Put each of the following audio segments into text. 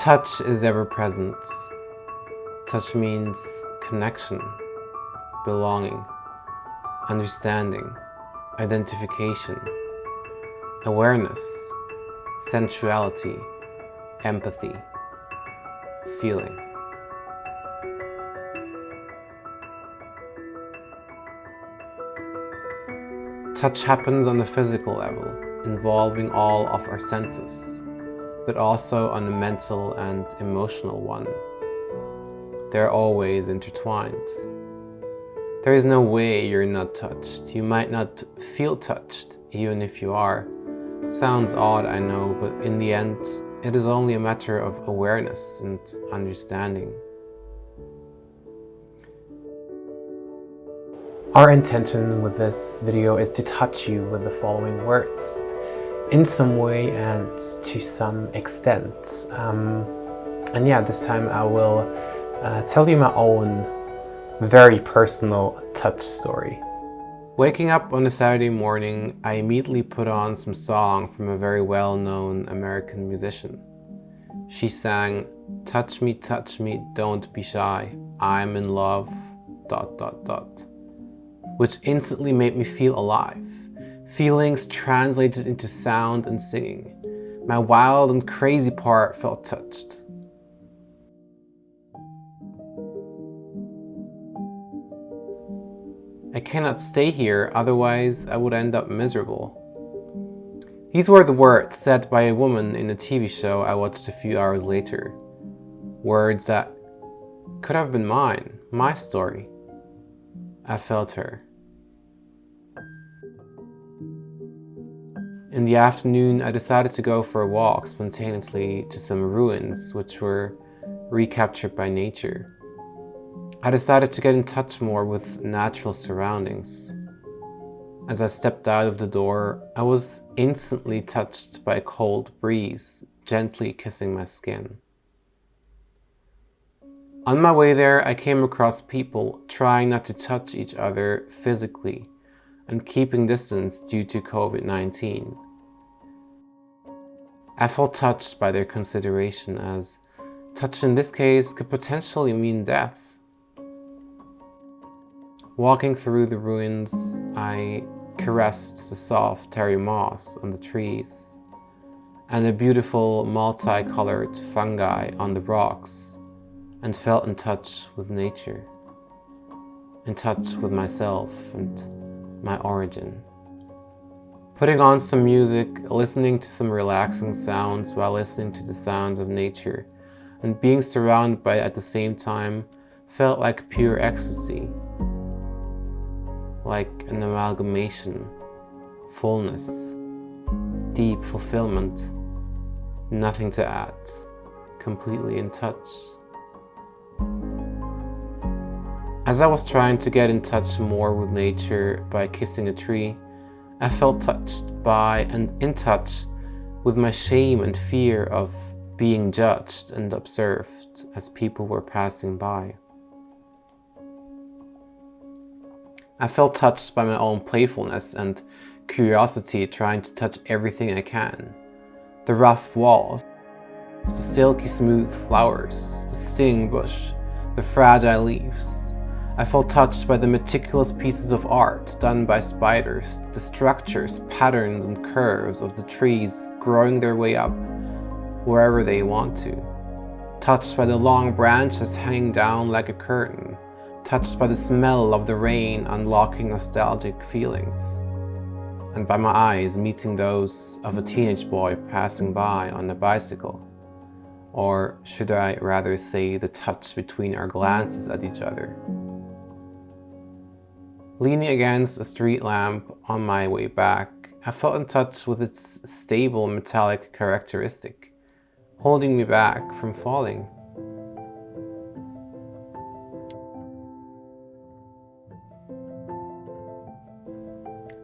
Touch is ever present. Touch means connection, belonging, understanding, identification, awareness, sensuality, empathy, feeling. Touch happens on the physical level, involving all of our senses, but also on the mental and emotional one. They're always intertwined. There is no way you're not touched. You might not feel touched, even if you are. Sounds odd, I know, but in the end, it is only a matter of awareness and understanding. Our intention with this video is to touch you with the following words, in some way and to some extent. This time I will tell you my own very personal touch story. Waking up on a Saturday morning, I immediately put on some song from a very well-known American musician. She sang, touch me, don't be shy, I'm in love, ... which instantly made me feel alive. Feelings translated into sound and singing. My wild and crazy part felt touched. I cannot stay here, otherwise I would end up miserable. These were the words said by a woman in a TV show I watched a few hours later. Words that could have been mine, my story. I felt her. In the afternoon, I decided to go for a walk spontaneously to some ruins which were recaptured by nature. I decided to get in touch more with natural surroundings. As I stepped out of the door, I was instantly touched by a cold breeze, gently kissing my skin. On my way there, I came across people trying not to touch each other physically and keeping distance due to COVID-19. I felt touched by their consideration, as touch in this case could potentially mean death. Walking through the ruins, I caressed the soft terry moss on the trees and the beautiful multicolored fungi on the rocks, and felt in touch with nature, in touch with myself and my origin. Putting on some music, listening to some relaxing sounds while listening to the sounds of nature, and being surrounded by it at the same time felt like pure ecstasy, like an amalgamation, fullness, deep fulfillment, nothing to add, completely in touch. As I was trying to get in touch more with nature by kissing a tree, I felt touched by and in touch with my shame and fear of being judged and observed as people were passing by. I felt touched by my own playfulness and curiosity, trying to touch everything I can. The rough walls, the silky smooth flowers, the stinging bush, the fragile leaves. I felt touched by the meticulous pieces of art done by spiders, the structures, patterns, and curves of the trees growing their way up wherever they want to. Touched by the long branches hanging down like a curtain. Touched by the smell of the rain unlocking nostalgic feelings. And by my eyes meeting those of a teenage boy passing by on a bicycle. Or should I rather say the touch between our glances at each other. Leaning against a street lamp on my way back, I felt in touch with its stable metallic characteristic, holding me back from falling.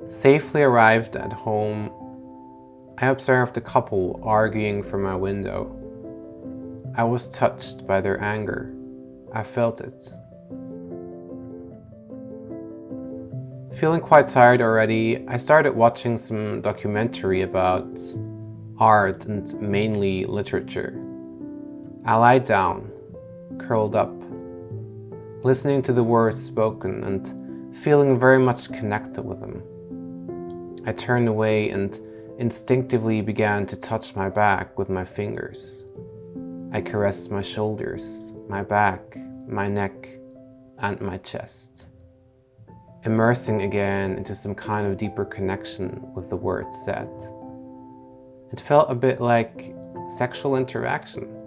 Safely arrived at home, I observed a couple arguing from my window. I was touched by their anger. I felt it. Feeling quite tired already, I started watching some documentary about art and mainly literature. I lie down, curled up, listening to the words spoken and feeling very much connected with them. I turned away and instinctively began to touch my back with my fingers. I caressed my shoulders, my back, my neck, and my chest, immersing again into some kind of deeper connection with the words said. It felt a bit like sexual interaction,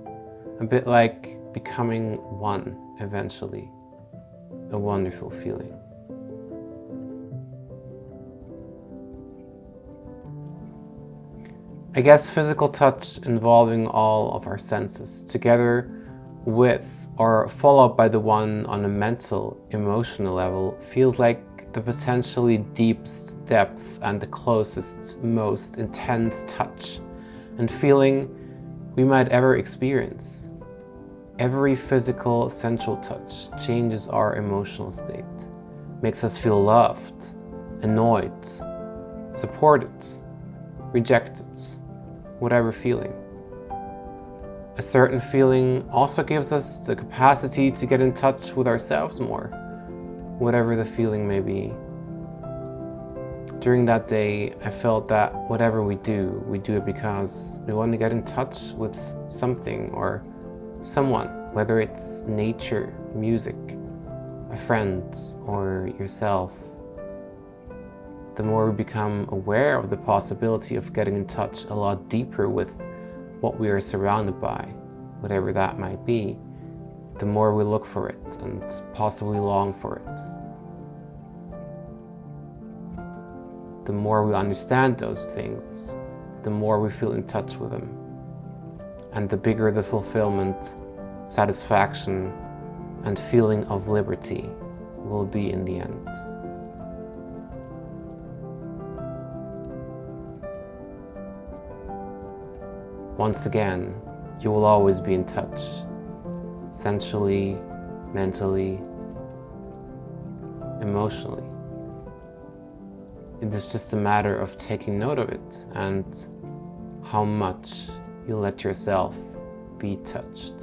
a bit like becoming one eventually. A wonderful feeling. I guess physical touch involving all of our senses together with or followed by the one on a mental, emotional level feels like the potentially deepest depth and the closest, most intense touch and feeling we might ever experience. Every physical, sensual touch changes our emotional state, makes us feel loved, annoyed, supported, rejected, whatever feeling. A certain feeling also gives us the capacity to get in touch with ourselves more, whatever the feeling may be. During that day, I felt that whatever we do it because we want to get in touch with something or someone, whether it's nature, music, a friend, or yourself. The more we become aware of the possibility of getting in touch a lot deeper with what we are surrounded by, whatever that might be, the more we look for it and possibly long for it. The more we understand those things, the more we feel in touch with them. And the bigger the fulfillment, satisfaction, and feeling of liberty will be in the end. Once again, you will always be in touch, sensually, mentally, emotionally. It is just a matter of taking note of it and how much you let yourself be touched.